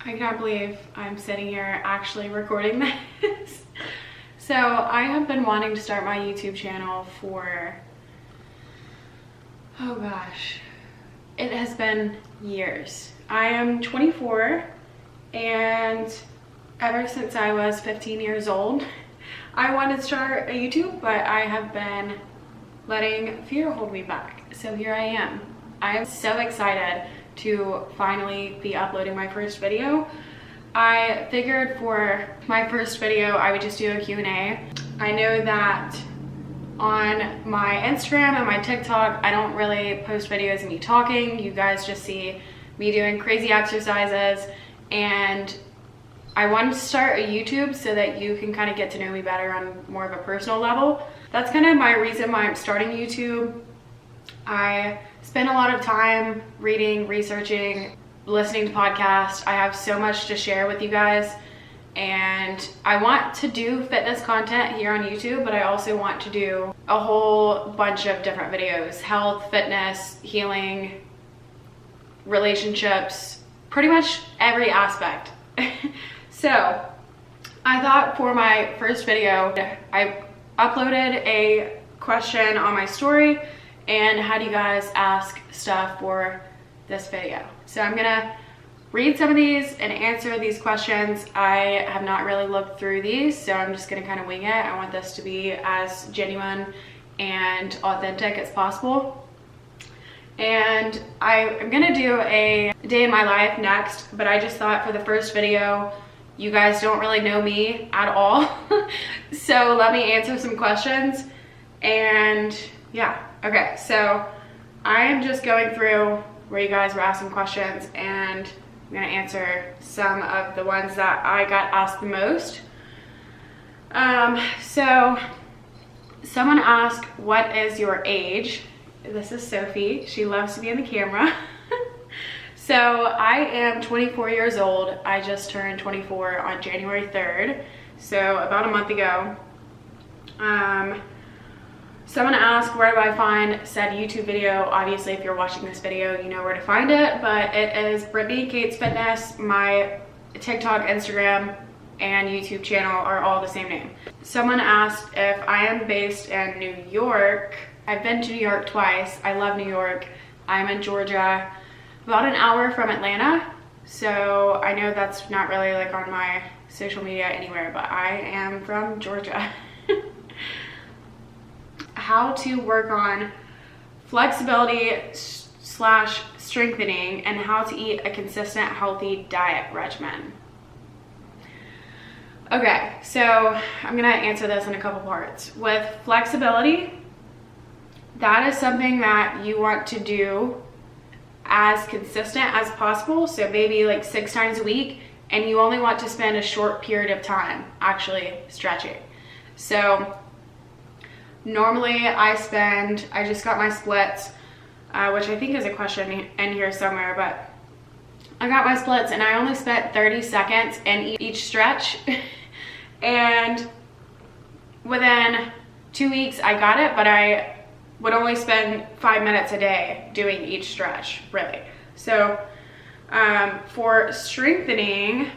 I cannot believe I'm sitting here actually recording this. So I have been wanting to start my YouTube channel for, oh gosh, it has been years. I am 24 and ever since I was 15 years old, I wanted to start a YouTube, but I have been letting fear hold me back. So here I am. I am so excited to finally be uploading my first video. I figured for my first video, I would just do a Q&A. I know that on my Instagram and my TikTok, I don't really post videos of me talking. You guys just see me doing crazy exercises, and I wanted to start a YouTube so that you can kind of get to know me better on more of a personal level. That's kind of my reason why I'm starting YouTube. I spend a lot of time reading, researching, listening to podcasts. I have so much to share with you guys, and I want to do fitness content here on YouTube, but I also want to do a whole bunch of different videos: health, fitness, healing, relationships, pretty much every aspect. So I thought for my first video, I uploaded a question on my story and had you guys ask stuff for this video. So I'm gonna read some of these and answer these questions. I have not really looked through these, so I'm just gonna kind of wing it. I want this to be as genuine and authentic as possible. And I'm gonna do a day in my life next, but I just thought for the first video, you guys don't really know me at all. So let me answer some questions. And yeah, okay, so I am just going through where you guys were asking questions, and I'm gonna answer some of the ones that I got asked the most. So someone asked, what is your age? This is Sophie. She loves to be in the camera. So I am 24 years old. I just turned 24 on January 3rd, so about a month ago. Someone asked, where do I find said YouTube video? Obviously, if you're watching this video, you know where to find it, but it is Brittany Cates Fitness. My TikTok, Instagram, and YouTube channel are all the same name. Someone asked if I am based in New York. I've been to New York twice. I love New York. I'm in Georgia, about an hour from Atlanta. So I know that's not really like on my social media anywhere, but I am from Georgia. How to work on flexibility slash strengthening, and how to eat a consistent healthy diet regimen. Okay, so I'm gonna answer this in a couple parts. With flexibility, that is something that you want to do as consistent as possible. So maybe like 6 times a week, and you only want to spend a short period of time actually stretching. So normally I just got my splits, which I think is a question in here somewhere, but I got my splits and I only spent 30 seconds in each stretch. And within 2 weeks I got it, but I would only spend 5 minutes a day doing each stretch, really. So for strengthening,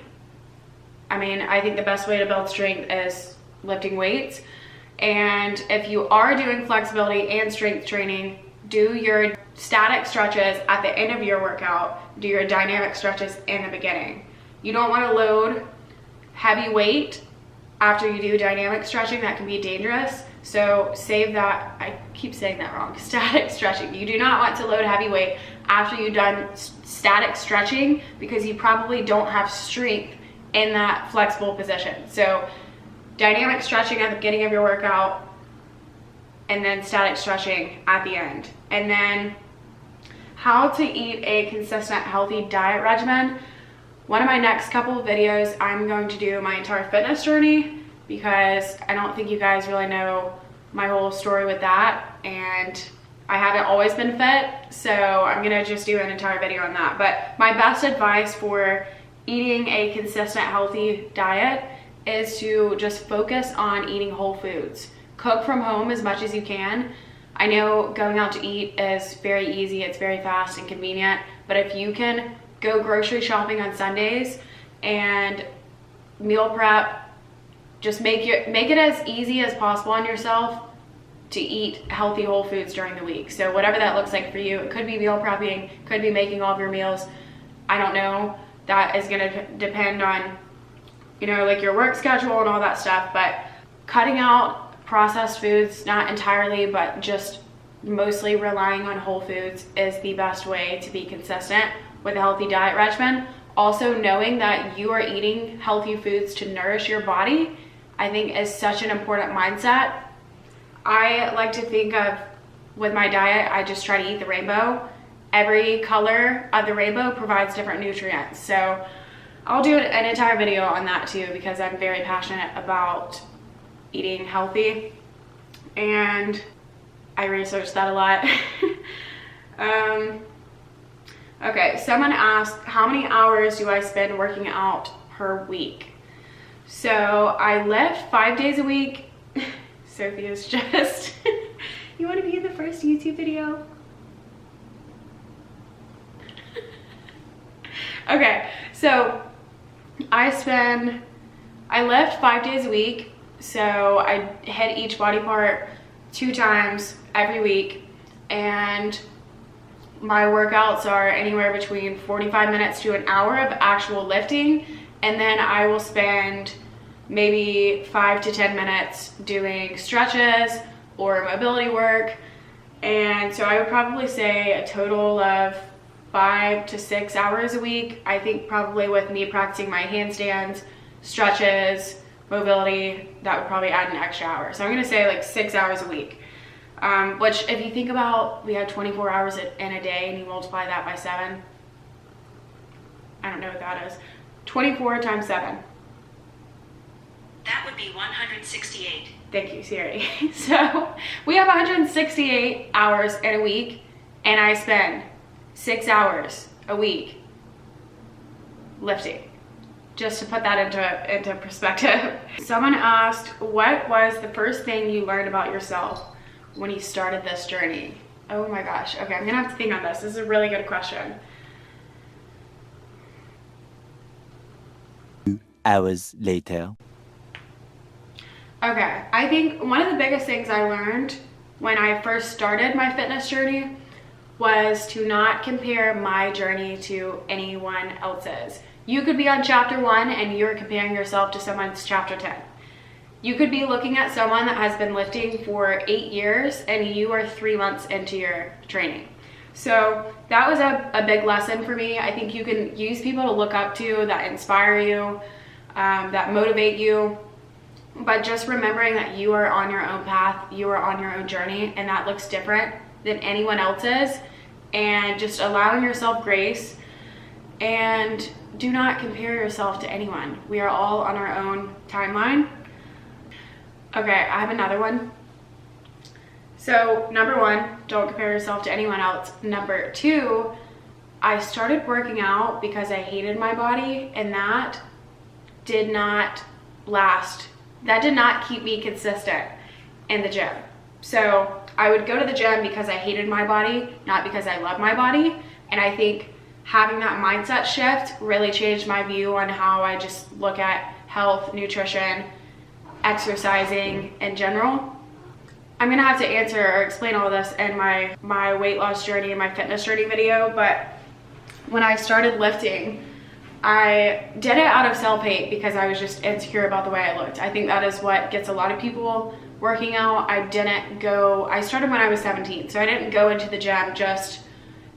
I mean, I think the best way to build strength is lifting weights. And if you are doing flexibility and strength training, do your static stretches at the end of your workout, do your dynamic stretches in the beginning. You don't want to load heavy weight after you do dynamic stretching. That can be dangerous. So save that. I keep saying that wrong. Static stretching. You do not want to load heavy weight after you've done static stretching, because you probably don't have strength in that flexible position. So dynamic stretching at the beginning of your workout, and then static stretching at the end. And then how to eat a consistent healthy diet regimen. One of my next couple of videos, I'm going to do my entire fitness journey, because I don't think you guys really know my whole story with that, and I haven't always been fit, so I'm gonna just do an entire video on that. But my best advice for eating a consistent healthy diet is to just focus on eating whole foods. Cook from home as much as you can. I know going out to eat is very easy, it's very fast and convenient, but if you can go grocery shopping on Sundays and meal prep. Just make it as easy as possible on yourself to eat healthy whole foods during the week. So whatever that looks like for you, it could be meal prepping, could be making all of your meals. I don't know. That is going to depend on, you know, like your work schedule and all that stuff, but cutting out processed foods, not entirely, but just mostly relying on whole foods is the best way to be consistent with a healthy diet regimen. Also, knowing that you are eating healthy foods to nourish your body, I think is such an important mindset. I like to think of, with my diet, I just try to eat the rainbow. Every color of the rainbow provides different nutrients. So I'll do an entire video on that too, because I'm very passionate about eating healthy, and I researched that a lot. Okay, someone asked, how many hours do I spend working out per week? So I lift 5 days a week. Sophia's just, you want to be in the first YouTube video? Okay, so I lift 5 days a week. So I hit each body part 2 times every week, and my workouts are anywhere between 45 minutes to an hour of actual lifting, and then I will spend maybe 5 to 10 minutes doing stretches or mobility work. And so I would probably say a total of 5 to 6 hours a week. I think probably with me practicing my handstands, stretches, mobility, that would probably add an extra hour. So I'm gonna say like 6 hours a week, which if you think about, we have 24 hours in a day and you multiply that by 7, I don't know what that is. 24 times 7. That would be 168. Thank you, Siri. So we have 168 hours in a week, and I spend 6 hours a week lifting. Just to put that into perspective. Someone asked, what was the first thing you learned about yourself when you started this journey? Oh my gosh. Okay, I'm gonna have to think on this. This is a really good question. 2 hours later. Okay, I think one of the biggest things I learned when I first started my fitness journey was to not compare my journey to anyone else's. You could be on chapter 1 and you're comparing yourself to someone's chapter 10. You could be looking at someone that has been lifting for 8 years and you are 3 months into your training. So that was a big lesson for me. I think you can use people to look up to that inspire you, that motivate you. But just remembering that you are on your own path, you are on your own journey, and that looks different than anyone else's, and just allowing yourself grace, and do not compare yourself to anyone. We are all on our own timeline. Okay, I have another one. So number 1, don't compare yourself to anyone else. Number 2, I started working out because I hated my body, and that did not last. That did not keep me consistent in the gym. So I would go to the gym because I hated my body, not because I love my body. And I think having that mindset shift really changed my view on how I just look at health, nutrition, exercising in general. I'm gonna have to answer or explain all this in my weight loss journey and my fitness journey video, but when I started lifting, I did it out of self-hate because I was just insecure about the way I looked. I think that is what gets a lot of people working out. I started when I was 17, so I didn't go into the gym just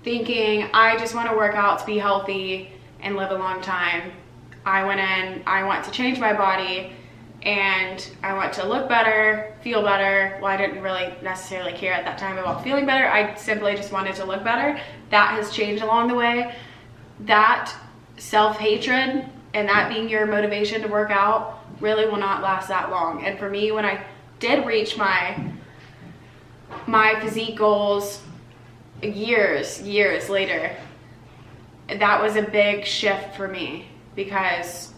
thinking, I just want to work out to be healthy and live a long time. I went in, I want to change my body, and I want to look better, feel better. Well, I didn't really necessarily care at that time about feeling better. I simply just wanted to look better. That has changed along the way. That self-hatred and that being your motivation to work out really will not last that long. And for me, when I did reach my physique goals years later, that was a big shift for me, because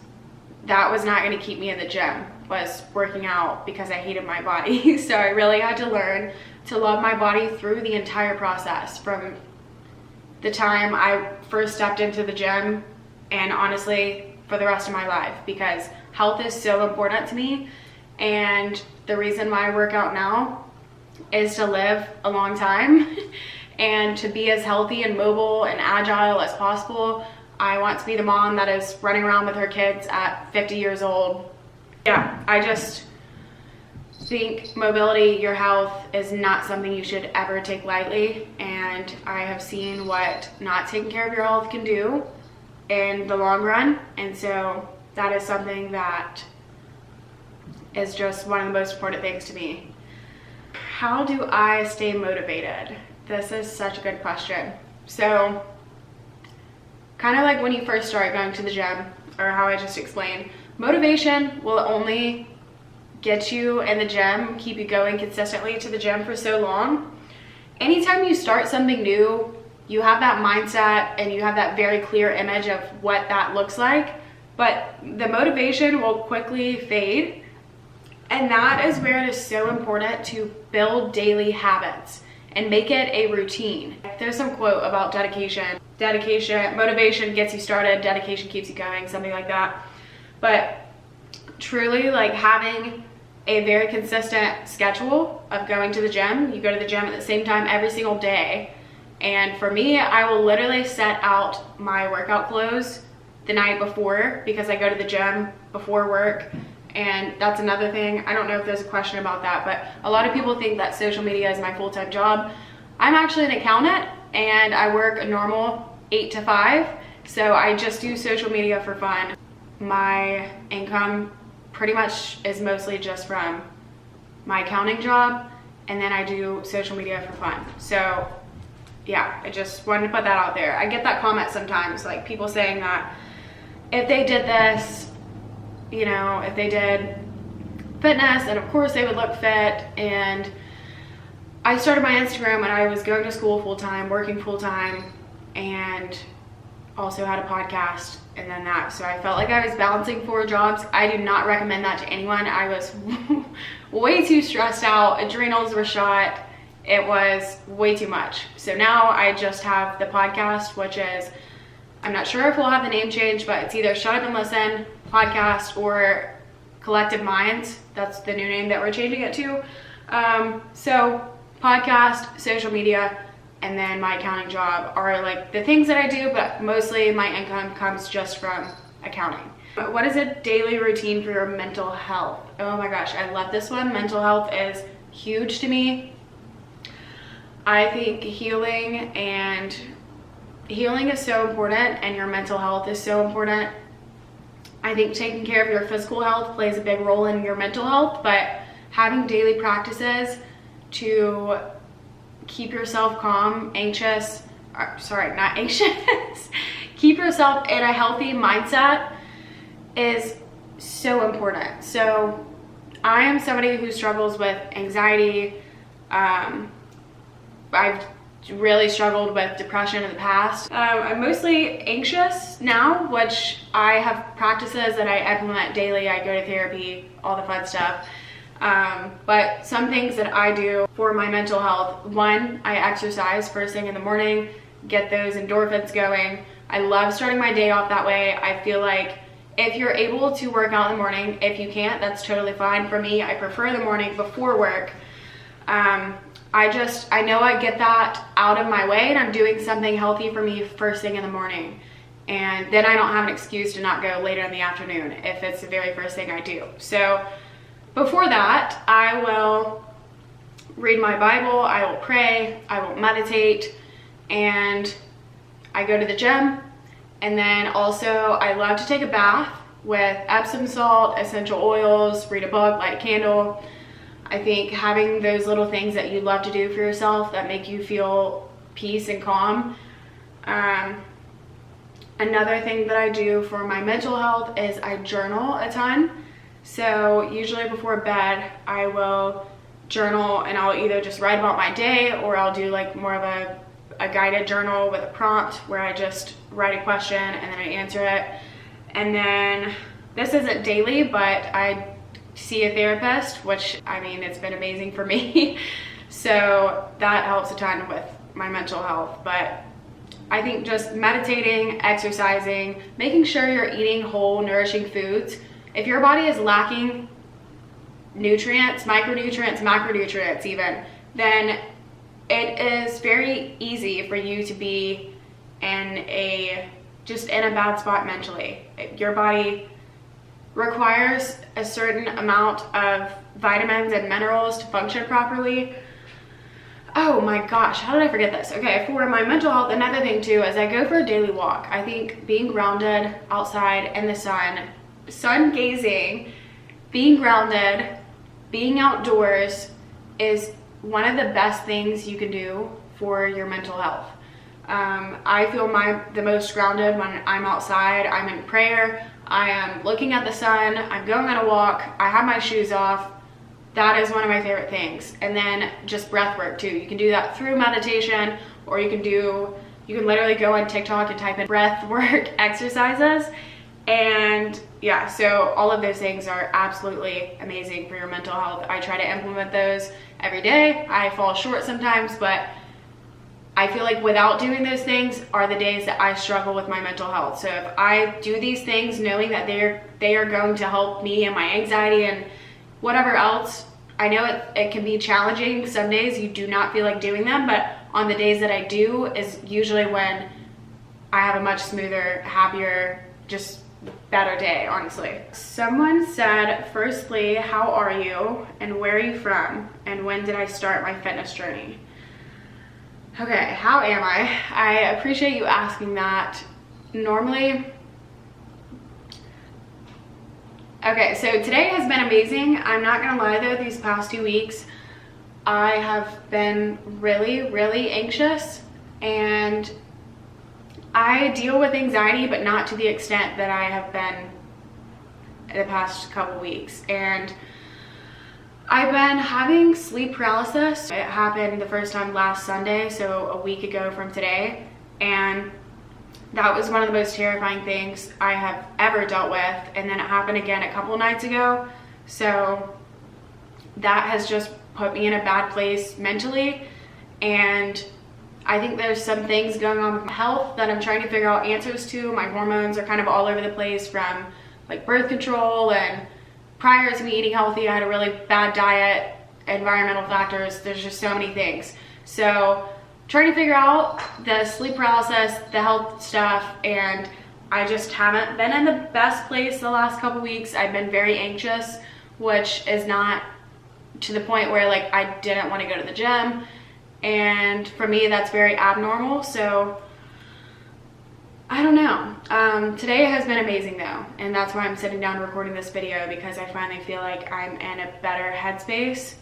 that was not going to keep me in the gym, was working out because I hated my body. So I really had to learn to love my body through the entire process, from the time I first stepped into the gym, and honestly for the rest of my life because health is so important to me. And the reason why I work out now is to live a long time and to be as healthy and mobile and agile as possible. I want to be the mom that is running around with her kids at 50 years old. Yeah, I just think mobility, your health is not something you should ever take lightly. And I have seen what not taking care of your health can do in the long run. And so that is something that is just one of the most important things to me. How do I stay motivated? This is such a good question. So kind of like when you first start going to the gym, or how I just explained, motivation will only get you in the gym, keep you going consistently to the gym for so long. Anytime you start something new, you have that mindset and you have that very clear image of what that looks like, but the motivation will quickly fade. And that is where it is so important to build daily habits and make it a routine. There's some quote about dedication. Motivation gets you started, dedication keeps you going, something like that. But truly, like, having a very consistent schedule of going to the gym. You go to the gym at the same time every single day. And for me, I will literally set out my workout clothes the night before because I go to the gym before work. And that's another thing. I don't know if there's a question about that, but a lot of people think that social media is my full-time job. I'm actually an accountant and I work a normal 8 to 5. So I just do social media for fun. My income pretty much is mostly just from my accounting job, and then I do social media for fun. So yeah, I just wanted to put that out there. I get that comment sometimes, like people saying that if they did this, you know, if they did fitness, and of course they would look fit. And I started my Instagram when I was going to school full-time, working full-time, and also had a podcast and then that. So I felt like I was balancing 4 jobs. I do not recommend that to anyone. I was way too stressed out. Adrenals were shot. It was way too much. So now I just have the podcast, which is, I'm not sure if we'll have the name change, but it's either Shut Up and Listen podcast or Collective Minds. That's the new name that we're changing it to. So podcast, social media, and then my accounting job are like the things that I do, but mostly my income comes just from accounting. But what is a daily routine for your mental health? Oh my gosh, I love this one. Mental health is huge to me. I think healing is so important, and your mental health is so important. I think taking care of your physical health plays a big role in your mental health, but having daily practices to keep yourself calm, keep yourself in a healthy mindset is so important. So I am somebody who struggles with anxiety. I've really struggled with depression in the past. I'm mostly anxious now, which I have practices that I implement daily. I go to therapy, all the fun stuff. But some things that I do for my mental health: one, I exercise first thing in the morning, get those endorphins going. I love starting my day off that way. I feel like if you're able to work out in the morning, if you can't, that's totally fine. For me, I prefer the morning before work. I know I get that out of my way and I'm doing something healthy for me first thing in the morning. And then I don't have an excuse to not go later in the afternoon if it's the very first thing I do. So before that, I will read my Bible, I will pray, I will meditate, and I go to the gym. And then also I love to take a bath with Epsom salt, essential oils, read a book, light a candle. I think having those little things that you love to do for yourself that make you feel peace and calm. Another thing that I do for my mental health is I journal a ton. So usually before bed, I will journal, and I'll either just write about my day, or I'll do like more of a guided journal with a prompt where I just write a question and then I answer it. And then this isn't daily, but I see a therapist, which, I mean, it's been amazing for me. So that helps a ton with my mental health. But I think just meditating, exercising, making sure you're eating whole, nourishing foods. If your body is lacking nutrients, micronutrients, macronutrients even, then it is very easy for you to be just in a bad spot mentally. Your body requires a certain amount of vitamins and minerals to function properly. Oh my gosh, how did I forget this? Okay, for my mental health, another thing too is I go for a daily walk. I think being grounded outside in the sun gazing, being grounded, being outdoors is one of the best things you can do for your mental health. I feel the most grounded when I'm outside. I'm in prayer, I am looking at the sun, I'm going on a walk, I have my shoes off. That is one of my favorite things. And then just breath work too. You can do that through meditation, or you can literally go on TikTok and type in breath work exercises. And yeah, so all of those things are absolutely amazing for your mental health. I try to implement those every day. I fall short sometimes, but I feel like without doing those things are the days that I struggle with my mental health. So if I do these things knowing that they are going to help me and my anxiety and whatever else, I know it can be challenging. Some days you do not feel like doing them, but on the days that I do is usually when I have a much smoother, happier, just better day, honestly. Someone said, firstly, how are you and where are you from and when did I start my fitness journey? Okay, how am I? I appreciate you asking that. Normally, okay, so today has been amazing. I'm not gonna lie though, these past 2 weeks, I have been really, really anxious, and I deal with anxiety, but not to the extent that I have been the past couple weeks. And I've been having sleep paralysis. It happened the first time last Sunday, so a week ago from today. And that was one of the most terrifying things I have ever dealt with. And then it happened again a couple nights ago. So that has just put me in a bad place mentally. And I think there's some things going on with my health that I'm trying to figure out answers to. My hormones are kind of all over the place from like birth control, and prior to me eating healthy, I had a really bad diet, environmental factors. There's just so many things. So trying to figure out the sleep paralysis, the health stuff, and I just haven't been in the best place the last couple weeks. I've been very anxious, which is not to the point where like I didn't want to go to the gym. And for me, that's very abnormal. So I don't know. Today has been amazing though. And that's why I'm sitting down recording this video, because I finally feel like I'm in a better headspace.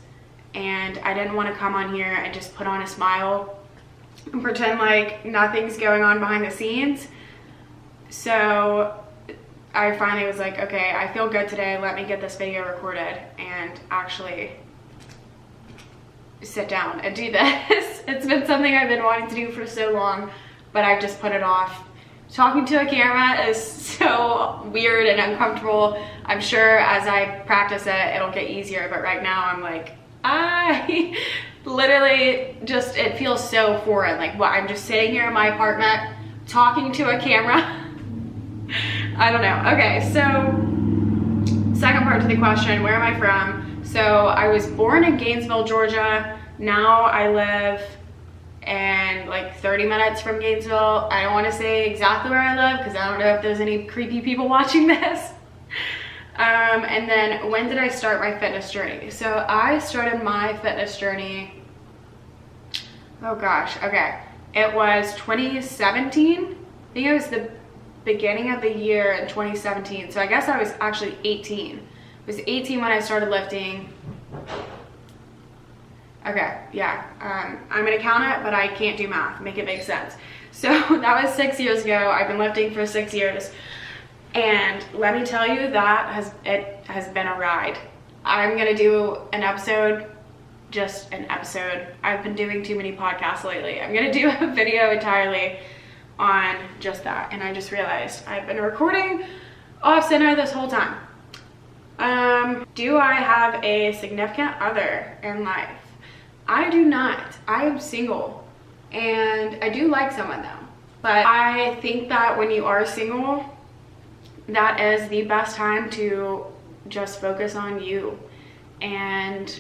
And I didn't want to come on here and just put on a smile and pretend like nothing's going on behind the scenes. So I finally was like, okay, I feel good today. Let me get this video recorded and actually sit down and do this. It's been something I've been wanting to do for so long, but I've just put it off. Talking to a camera is so weird and uncomfortable. I'm sure as I practice it, it'll get easier, but right now I'm like, I literally just, it feels so foreign. Like what, I'm just sitting here in my apartment talking to a camera. I don't know. Okay, so second part to the question, where am I from? So I was born in Gainesville, Georgia. Now I live in like 30 minutes from Gainesville. I don't want to say exactly where I live because I don't know if there's any creepy people watching this. And then when did I start my fitness journey? So I started my fitness journey, oh gosh, okay. It was 2017. I think it was the beginning of the year in 2017. So I guess I was actually 18. I was 18 when I started lifting. Okay, yeah, I'm gonna count it, but I can't do math, make it make sense. So that was 6 years ago. I've been lifting for 6 years. And let me tell you, it has been a ride. I'm gonna do an episode, just an episode. I've been doing too many podcasts lately. I'm gonna do a video entirely on just that. And I just realized I've been recording off center this whole time. Do I have a significant other in life? I do not. I am single, and I do like someone though. But I think that when you are single, that is the best time to just focus on you and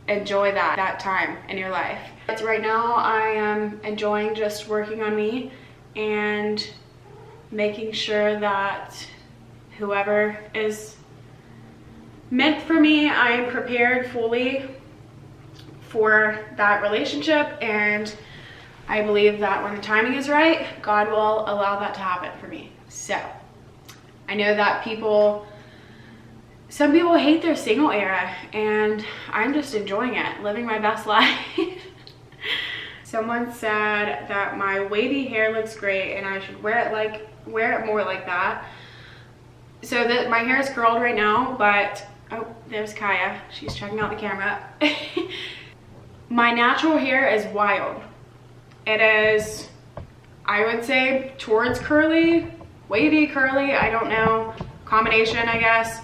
enjoy that time in your life. But right now I am enjoying just working on me and making sure that whoever is meant for me, I am prepared fully for that relationship, and I believe that when the timing is right, God will allow that to happen for me. So I know that some people hate their single era, and I'm just enjoying it, living my best life. Someone said that my wavy hair looks great and I should wear it more like that. So that my hair is curled right now, but oh, there's Kaya. She's checking out the camera. My natural hair is wild. It is, I would say, towards curly, wavy curly, I don't know, combination I guess,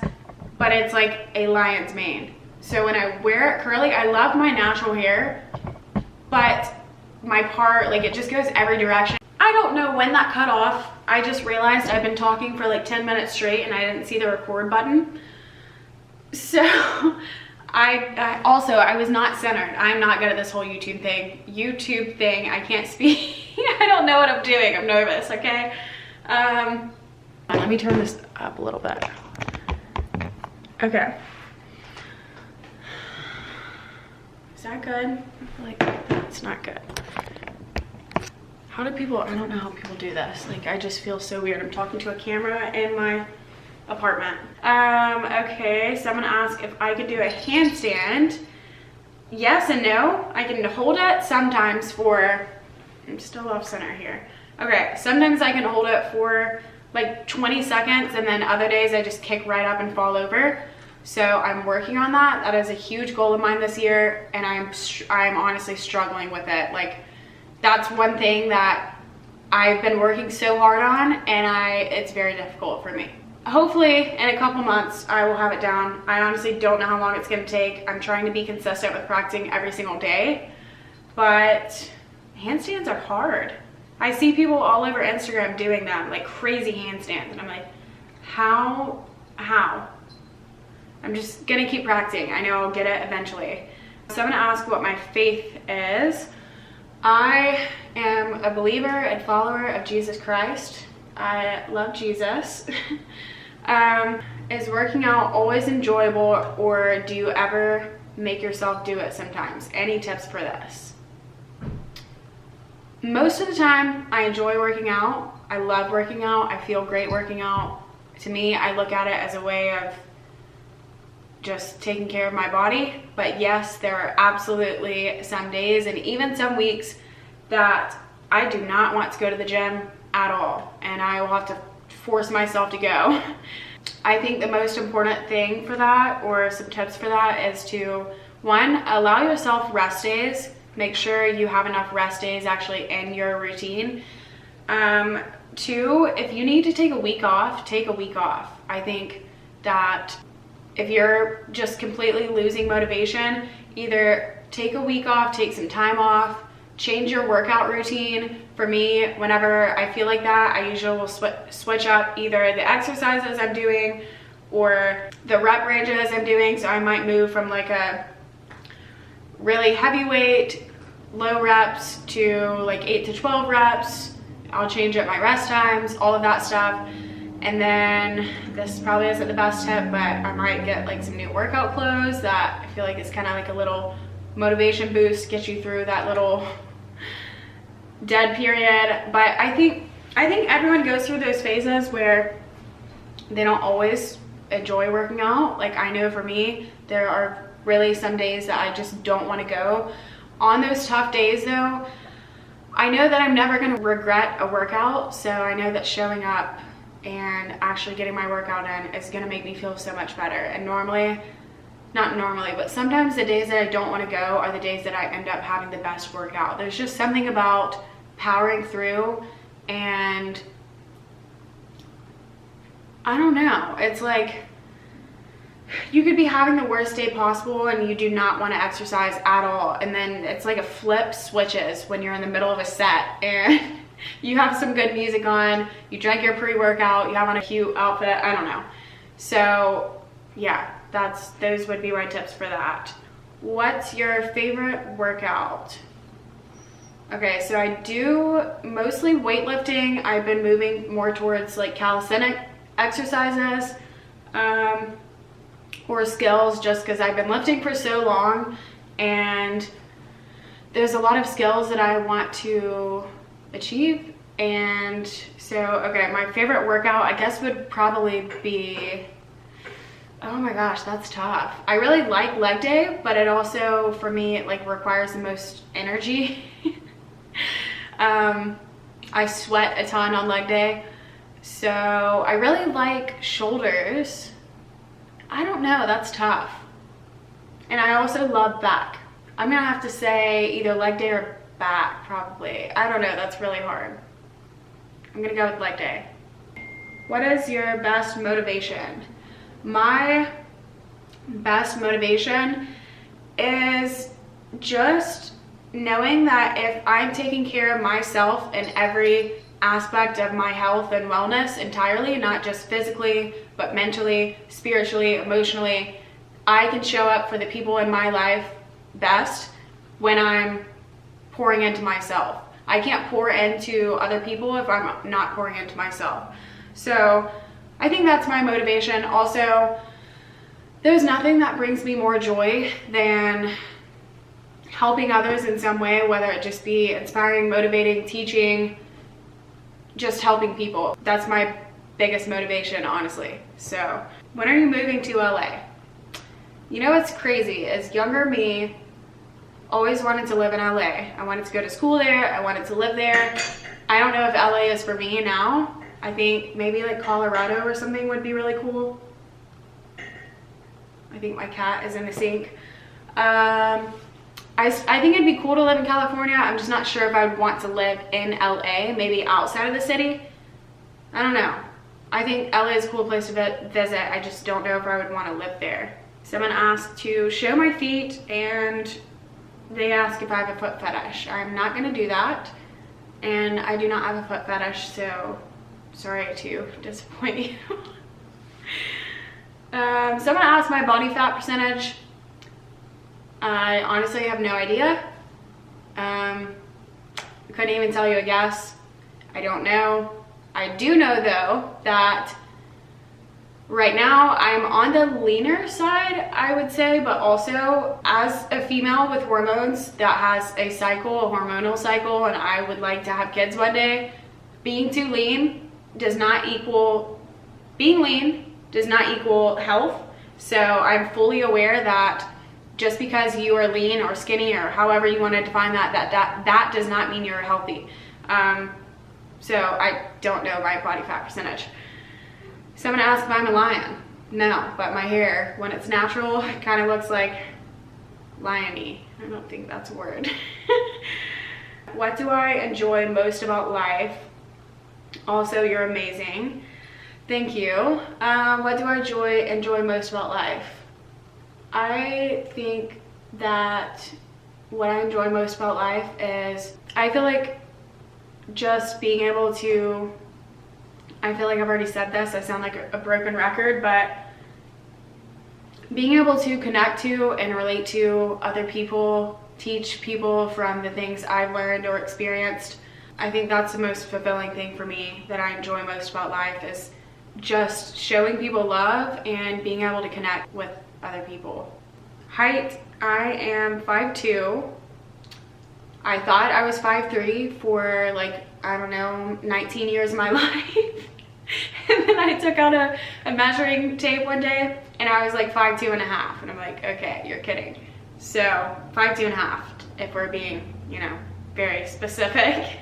but it's like a lion's mane. So when I wear it curly, I love my natural hair, but my part, like, it just goes every direction. I don't know when that cut off. I just realized I've been talking for like 10 minutes straight and I didn't see the record button. So I was not centered. I'm not good at this whole YouTube thing. I can't speak. I don't know what I'm doing. I'm nervous, okay? Let me turn this up a little bit. Okay. Is that good? I feel like that's not good. How do people, I don't know how people do this. Like, I just feel so weird. I'm talking to a camera in my apartment. Okay, someone asked if I could do a handstand. Yes and no. I can hold it sometimes for, I'm still off center here. Okay, sometimes I can hold it for like 20 seconds and then other days I just kick right up and fall over. So I'm working on that. That is a huge goal of mine this year, and I'm honestly struggling with it. Like, that's one thing that I've been working so hard on, and it's very difficult for me. Hopefully in a couple months I will have it down. I honestly don't know how long it's gonna take. I'm trying to be consistent with practicing every single day, but handstands are hard. I see people all over Instagram doing them, like crazy handstands, and I'm like, how? I'm just gonna keep practicing. I know I'll get it eventually. Someone asked what my faith is. I am a believer and follower of Jesus Christ. I love Jesus. Is working out always enjoyable, or do you ever make yourself do it sometimes? Any tips for this? Most of the time, I enjoy working out. I love working out. I feel great working out. To me, I look at it as a way of just taking care of my body. But yes, there are absolutely some days and even some weeks that I do not want to go to the gym at all, and I will have to force myself to go. I think the most important thing for that, or some tips for that, is to, one, allow yourself rest days. Make sure you have enough rest days actually in your routine. Two, if you need to take a week off, take a week off. I think that if you're just completely losing motivation, either take a week off, take some time off, change your workout routine. For me, whenever I feel like that, I usually will switch up either the exercises I'm doing or the rep ranges I'm doing. So I might move from like a really heavy weight, low reps, to like 8 to 12 reps. I'll change up my rest times, all of that stuff. And then, this probably isn't the best tip, but I might get like some new workout clothes that I feel like is kind of like a little motivation boost, get you through that little dead period. But I think everyone goes through those phases where they don't always enjoy working out. Like, I know for me, there are really some days that I just don't want to go. On those tough days though, I know that I'm never going to regret a workout. So I know that showing up and actually getting my workout in is going to make me feel so much better. And not normally, but sometimes the days that I don't want to go are the days that I end up having the best workout. There's just something about powering through, and I don't know, it's like you could be having the worst day possible and you do not want to exercise at all, and then it's like a flip switches when you're in the middle of a set and you have some good music on, you drank your pre-workout, you have on a cute outfit, I don't know. So yeah, those would be my tips for that. What's your favorite workout? Okay, so I do mostly weightlifting. I've been moving more towards like calisthenic exercises or skills, just because I've been lifting for so long and there's a lot of skills that I want to achieve. And so, okay, my favorite workout I guess would probably be, oh my gosh, that's tough. I really like leg day, but it also, for me, it like requires the most energy. I sweat a ton on leg day. So I really like shoulders. I don't know, that's tough. And I also love back. I'm gonna have to say either leg day or back, probably. I don't know, that's really hard. I'm gonna go with leg day. What is your best motivation? My best motivation is just knowing that if I'm taking care of myself in every aspect of my health and wellness entirely, not just physically, but mentally, spiritually, emotionally, I can show up for the people in my life best when I'm pouring into myself. I can't pour into other people if I'm not pouring into myself. So I think that's my motivation. Also, there's nothing that brings me more joy than helping others in some way, whether it just be inspiring, motivating, teaching, just helping people. That's my biggest motivation, honestly. So when are you moving to LA? You know what's crazy is younger me always wanted to live in LA. I wanted to go to school there. I wanted to live there. I don't know if LA is for me now. I think maybe like Colorado or something would be really cool. I think my cat is in the sink. I think it'd be cool to live in California. I'm just not sure if I would want to live in LA, maybe outside of the city. I don't know. I think LA is a cool place to visit. I just don't know if I would want to live there. Someone asked to show my feet and they asked if I have a foot fetish. I'm not gonna do that. And I do not have a foot fetish, so sorry to disappoint you. Someone asked my body fat percentage. I honestly have no idea. I couldn't even tell you a guess. I don't know. I do know though that right now I'm on the leaner side, I would say, but also as a female with hormones that has a cycle, a hormonal cycle, and I would like to have kids one day, being too lean does not equal, being lean does not equal health. So I'm fully aware that just because you are lean or skinny or however you want to define that does not mean you're healthy. So I don't know my body fat percentage. Someone asked if I'm a lion. No, but my hair, when it's natural, it kind of looks like lion-y. I don't think that's a word. What do I enjoy most about life? Also, you're amazing. Thank you. What do I enjoy most about life? I think that what I enjoy most about life is, I feel like just being able to, I feel like I've already said this, I sound like a broken record, but being able to connect to and relate to other people, teach people from the things I've learned or experienced, I think that's the most fulfilling thing for me that I enjoy most about life, is just showing people love and being able to connect with other people. Height, I am 5'2". I thought I was 5'3" for like, I don't know, 19 years of my life. And then I took out a measuring tape one day and I was like 5'2 and a half. And I'm like, okay, you're kidding. So 5'2 and a half, if we're being, you know, very specific.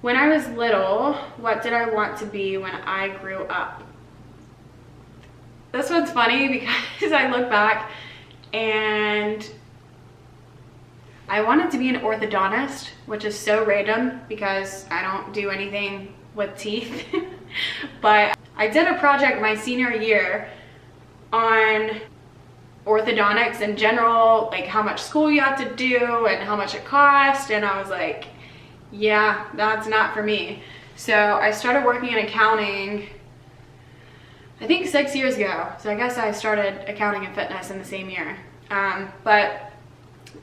When I was little, what did I want to be when I grew up? This one's funny because I look back and I wanted to be an orthodontist, which is so random because I don't do anything with teeth. But I did a project my senior year on orthodontics in general, like how much school you have to do and how much it costs. And I was like, yeah, that's not for me. So I started working in accounting, I think 6 years ago. So I guess I started accounting and fitness in the same year. But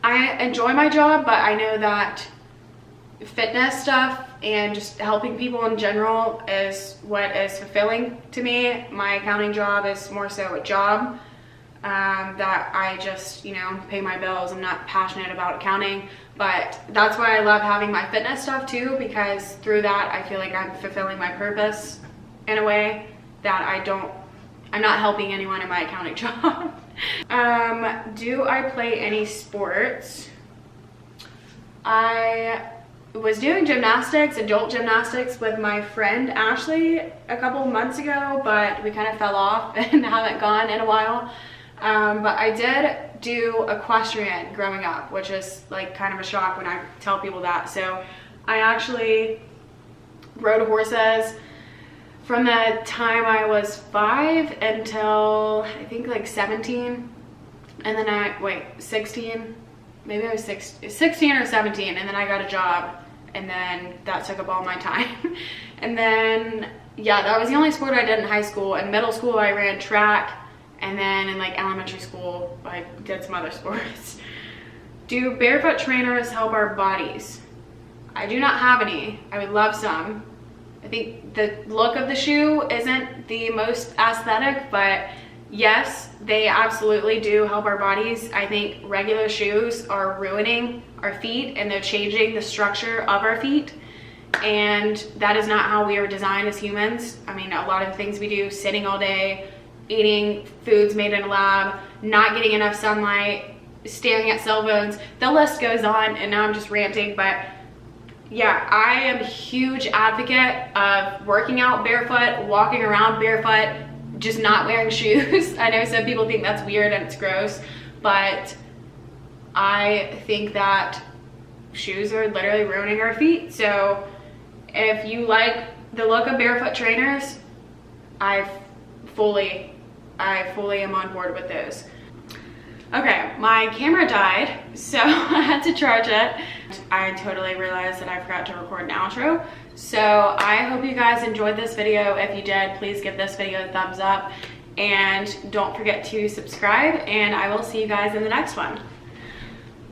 I enjoy my job, but I know that fitness stuff and just helping people in general is what is fulfilling to me. My accounting job is more so a job that I just, you know, pay my bills. I'm not passionate about accounting, but that's why I love having my fitness stuff too, because through that I feel like I'm fulfilling my purpose in a way that I'm not helping anyone in my accounting job. Do I play any sports? I was doing gymnastics, adult gymnastics, with my friend Ashley a couple of months ago, but we kind of fell off and haven't gone in a while. But I did do equestrian growing up, which is like kind of a shock when I tell people that. So I actually rode horses from the time I was 5 until I think like 17. And then 16, maybe I was 16 or 17, and then I got a job, and then that took up all my time. And then, yeah, that was the only sport I did in high school. In middle school, I ran track, and then in like elementary school, I did some other sports. Do barefoot trainers help our bodies? I do not have any. I would love some. I think the look of the shoe isn't the most aesthetic, but yes, they absolutely do help our bodies. I think regular shoes are ruining our feet, and they're changing the structure of our feet. And that is not how we are designed as humans. I mean, a lot of the things we do, sitting all day, eating foods made in a lab, not getting enough sunlight, staring at cell phones, the list goes on, and now I'm just ranting, but yeah, I am a huge advocate of working out barefoot, walking around barefoot, just not wearing shoes. I know some people think that's weird and it's gross, but I think that shoes are literally ruining our feet. So if you like the look of barefoot trainers, I fully am on board with those. Okay, my camera died, so I had to charge it. I totally realized that I forgot to record an outro. So I hope you guys enjoyed this video. If you did, please give this video a thumbs up, and don't forget to subscribe, and I will see you guys in the next one.